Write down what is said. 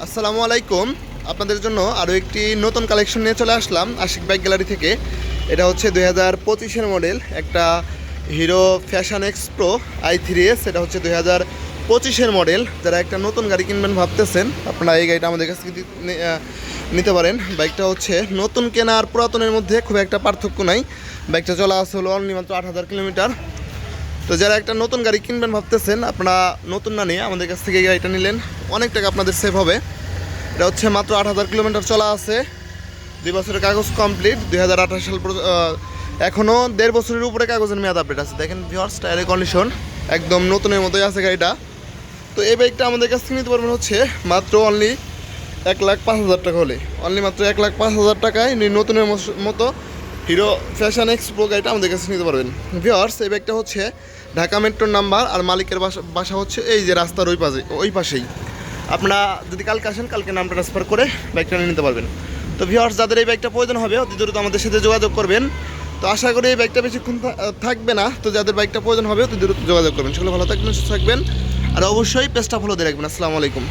আসসালামু আলাইকুম। আপনাদের জন্য আরও একটি নতুন কালেকশন নিয়ে চলে আসলাম আশিক বাইক গ্যালারি থেকে। এটা হচ্ছে 2025-এর মডেল একটা hero fashion x pro i3s। এটা হচ্ছে 2025-এর মডেল। যারা একটা নতুন গাড়ি কিনবেন ভাবতেছেন, আপনারা এই গাড়িটা আমাদের কাছ থেকে নিতে পারেন। বাইকটা হচ্ছে নতুন কেনা আর পুরাতনের মধ্যে খুব একটা পার্থক্য নাই। বাইকটা চলা আছে হলো অনলি মাত্র 8,000 কিলোমিটার। তো যারা একটা নতুন গাড়ি কিনবেন ভাবতেছেন, আপনারা নতুন না নিয়ে আমাদের কাছ থেকে এই গাড়িটা নিলেন অনেক টাকা আপনাদের সেভ হবে। এটা হচ্ছে মাত্র 8,000 কিলোমিটার চলা আছে, 2 বছরের কাগজ কমপ্লিট। 2028 সাল এখনও 1.5 বছরের উপরে কাগজের মেয়াদ আপডেট আছে। দেখেন ভিউয়ার্স, টায়ারের কন্ডিশন একদম নতুনের মতোই আছে গাড়িটা। তো এই বাইকটা আমাদের কাছ থেকে নিতে পারবেন হচ্ছে মাত্র অনলি 1,05,000 টাকা হলে। অনলি মাত্র 1,05,000 টাকায় নতুনের মতো হিরো ফ্যাশন এক্স প্রো গাড়িটা আমাদের কাছে নিতে পারবেন। ভিউয়ার্স, এই বাইকটা হচ্ছে ঢাকা মেট্রোর নাম্বার, আর মালিকের বাসা হচ্ছে এই যে রাস্তার ওই পাশেই। আপনারা যদি কালকে আসেন, কালকে নাম ট্রান্সফার করে বাইকটা নিয়ে নিতে পারবেন। তো ভিউয়ার্স, যাদের এই বাইকটা প্রয়োজন হবে অতি দ্রুত আমাদের সাথে যোগাযোগ করবেন। তো আশা করি এই বাইকটা বেশিক্ষণ থাকবে না। তো যাদের বাইকটা প্রয়োজন হবে অতি দ্রুত যোগাযোগ করবেন। সেগুলো ভালো থাকবেন, সুস্থ থাকবেন, আর অবশ্যই পেজটা ফলো দিয়ে রাখবেন। আসসালামু আলাইকুম।